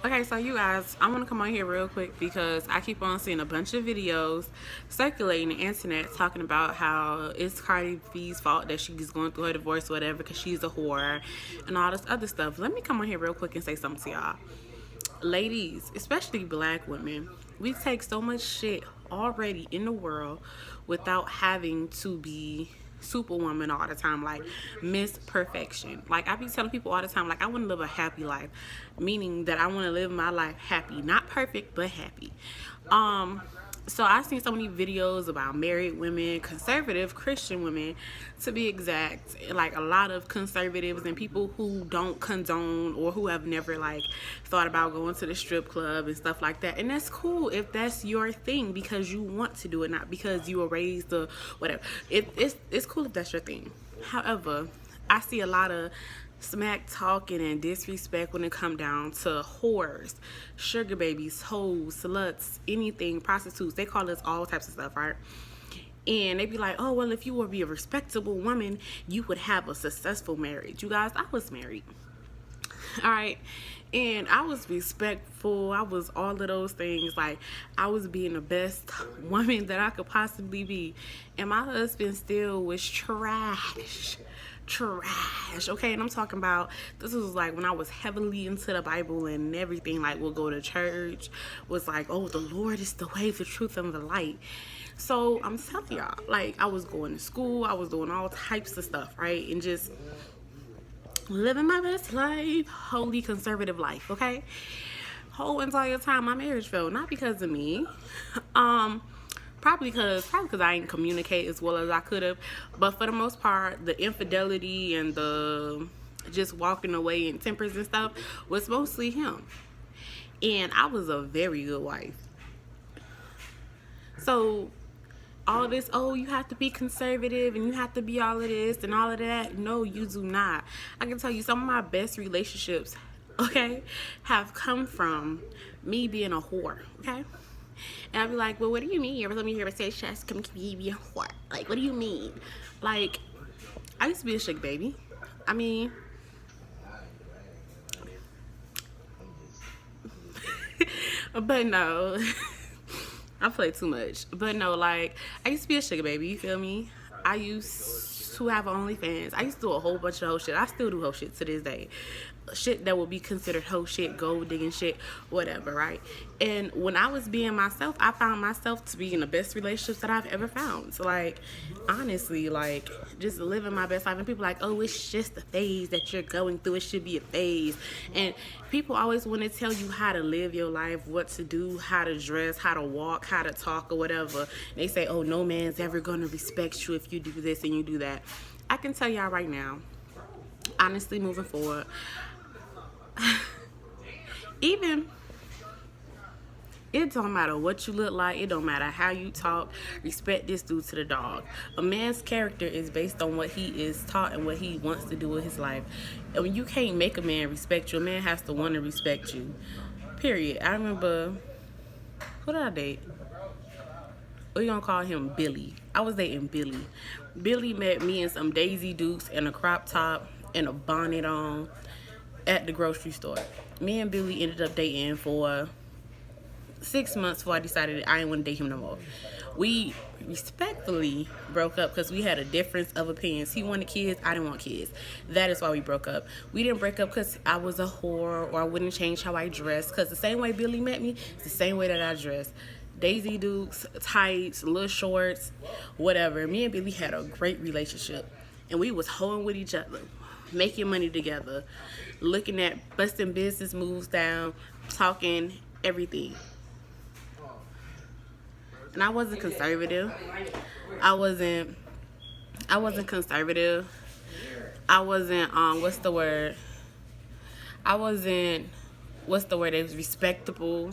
Okay, so you guys, I want to come on here real quick because I keep on seeing a bunch of videos circulating the internet talking about how it's Cardi B's fault that she's going through her divorce or whatever because she's a whore and all this other stuff. Let me come on here real quick and say something to y'all. Ladies, especially black women, we take so much shit already in the world without having to be superwoman all the time, like Miss Perfection. Like I be telling people all the time, like I want to live a happy life, meaning that I want to live my life happy, not perfect but happy. So I've seen so many videos about married women, conservative Christian women, to be exact. Like a lot of conservatives and people who don't condone or who have never like thought about going to the strip club and stuff like that. And that's cool if that's your thing because you want to do it, not because you were raised or whatever. It's cool if that's your thing. However, I see a lot of smack talking and disrespect when it come down to whores, sugar babies, hoes, sluts, anything, prostitutes. They call us all types of stuff, right? And they be like, oh, well, if you were be a respectable woman, you would have a successful marriage. You guys, I was married. All right. And I was respectful. I was all of those things. Like, I was being the best woman that I could possibly be. And my husband still was trash. Trash. Okay. And I'm talking about, this was like when I was heavily into the Bible and everything. Like, we'll go to church. Was like, oh, the Lord is the way, the truth, and the light. So I'm telling y'all, like, I was going to school. I was doing all types of stuff, right? And just living my best life, holy conservative life, okay? Whole entire time my marriage failed, not because of me. Probably because I didn't communicate as well as I could have. But for the most part, the infidelity and the just walking away and tempers and stuff was mostly him. And I was a very good wife. So all this, oh, you have to be conservative and you have to be all of this and all of that. No, you do not. I can tell you some of my best relationships, okay, have come from me being a whore, okay? And I'd be like, well, what do you mean? You ever let me hear a say, Chess, come be a whore? Like, what do you mean? Like, I used to be a sugar baby. I mean, but no. I play too much. But no, like, I used to be a sugar baby, you feel me? I used to have OnlyFans. I used to do a whole bunch of whole shit. I still do whole shit to this day. Shit that would be considered whole shit, gold digging shit, whatever, right? And when I was being myself, I found myself to be in the best relationships that I've ever found. So, like, honestly, like, just living my best life. And people like, oh, it's just a phase that you're going through. It should be a phase. And people always want to tell you how to live your life, what to do, how to dress, how to walk, how to talk, or whatever. They say, oh, no man's ever going to respect you if you do this and you do that. I can tell y'all right now, honestly, moving forward, even it don't matter what you look like, it don't matter how you talk, respect this dude to the dog. A man's character is based on what he is taught and what he wants to do with his life. And when you can't make a man respect you, a man has to want to respect you, period. I remember, who did I date? We're gonna call him Billy. I was dating Billy. Billy met me in some Daisy Dukes and a crop top and a bonnet on at the grocery store. Me and Billy ended up dating for 6 months before I decided I didn't want to date him no more. We respectfully broke up because we had a difference of opinions. He wanted kids, I didn't want kids. That is why we broke up. We didn't break up because I was a whore or I wouldn't change how I dressed, because the same way Billy met me is the same way that I dress. Daisy Dukes, tights, little shorts, whatever. Me and Billy had a great relationship. And we was hoeing with each other, making money together, looking at busting business moves down, talking everything. And I wasn't conservative. I wasn't conservative. I wasn't what's the word? It was respectable.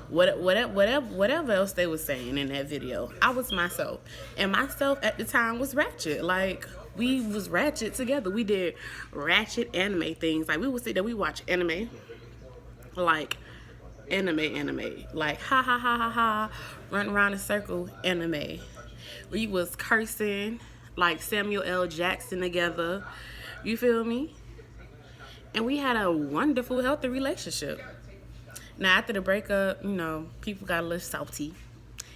Whatever else they was saying in that video. I was myself. And myself at the time was ratchet. Like, we was ratchet together. We did ratchet anime things. Like, we would sit there, we watch anime. Like, anime. Like, ha ha ha ha ha, run around in a circle anime. We was cursing like Samuel L. Jackson together. You feel me? And we had a wonderful, healthy relationship. Now, after the breakup, you know, people got a little salty.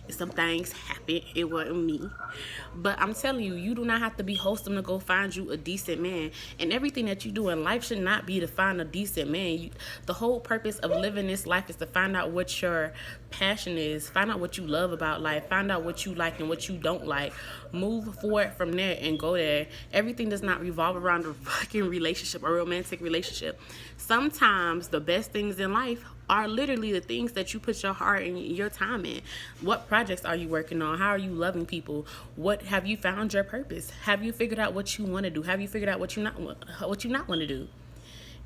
Some things happened. It wasn't me. But I'm telling you, you do not have to be wholesome to go find you a decent man. And everything that you do in life should not be to find a decent man. The whole purpose of living this life is to find out what your passion is. Find out what you love about life. Find out what you like and what you don't like. Move forward from there and go there. Everything does not revolve around a fucking relationship or romantic relationship. Sometimes the best things in life are literally the things that you put your heart and your time in. What projects are you working on? How are you loving people? What have you found your purpose? Have you figured out what you want to do? Have you figured out what you not want to do?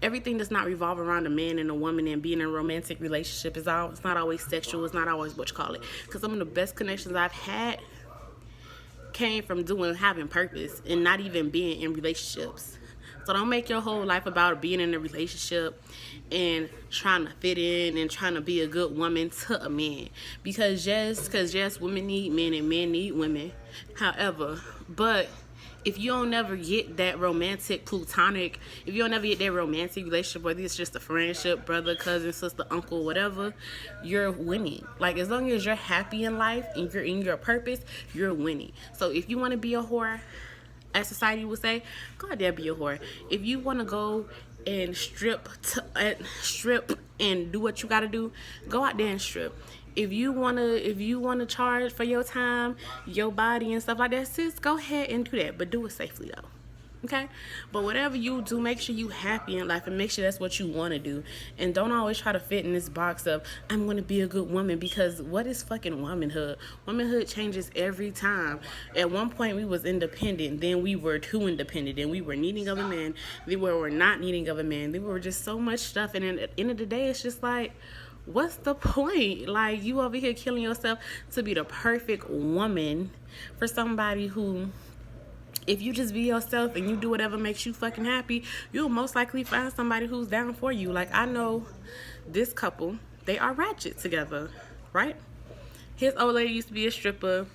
Everything does not revolve around a man and a woman and being in a romantic relationship. It's not always sexual. It's not always what you call it. Because some of the best connections I've had came from having purpose and not even being in relationships. So don't make your whole life about being in a relationship and trying to fit in and trying to be a good woman to a man. Because yes, women need men and men need women. However, but if you don't never get that romantic, platonic, if you don't never get that romantic relationship, whether it's just a friendship, brother, cousin, sister, uncle, whatever, you're winning. Like, as long as you're happy in life and you're in your purpose, you're winning. So if you want to be a whore, as society would say, go out there be a whore. If you want to go and strip and do what you got to do, go out there and strip. If you wanna charge for your time, your body and stuff like that, sis, go ahead and do that, but do it safely though. Okay? But whatever you do, make sure you happy in life and make sure that's what you want to do. And don't always try to fit in this box of, I'm going to be a good woman, because what is fucking womanhood? Womanhood changes every time. At one point, we was independent. Then we were too independent. Then we were needing of a man. Then we were not needing of a man. Then we were just so much stuff. And at the end of the day, it's just like, what's the point? Like, you over here killing yourself to be the perfect woman for somebody who, if you just be yourself and you do whatever makes you fucking happy, you'll most likely find somebody who's down for you. Like, I know this couple, they are ratchet together, right? His old lady used to be a stripper.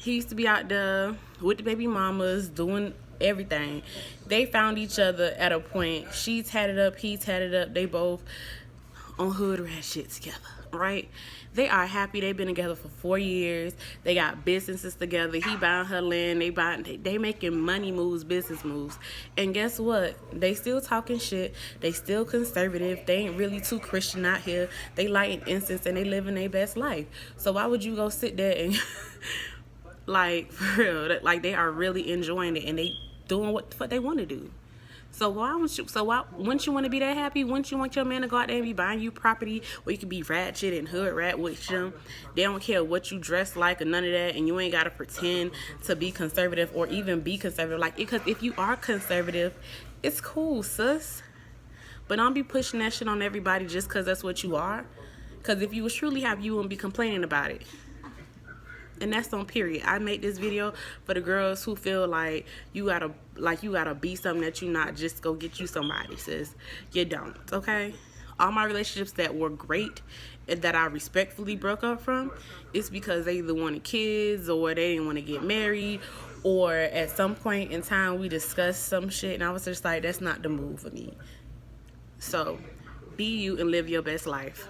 He used to be out there with the baby mamas doing everything. They found each other at a point. She tatted up, he tatted up. They both on hood rat shit together, right? They are happy. They've been together for 4 years. They got businesses together. He buying her land. They making money moves, business moves. And guess what? They still talking shit. They still conservative. They ain't really too Christian out here. They lighting incense and they living their best life. So why would you go sit there and like, for real, like, they are really enjoying it and they doing what the fuck they want to do. So wouldn't you want to be that happy? Wouldn't you want your man to go out there and be buying you property where you can be ratchet and hood rat with them? They don't care what you dress like or none of that, and you ain't got to pretend to be conservative or even be conservative. Like, because if you are conservative, it's cool, sis. But don't be pushing that shit on everybody just because that's what you are. Because if you was truly happy, you wouldn't be complaining about it. And that's on period. I made this video for the girls who feel like you gotta be something that you not. Just go get you somebody, sis. You don't, okay? All my relationships that were great and that I respectfully broke up from, it's because they either wanted kids or they didn't want to get married, or at some point in time we discussed some shit and I was just like, that's not the move for me. So be you and live your best life.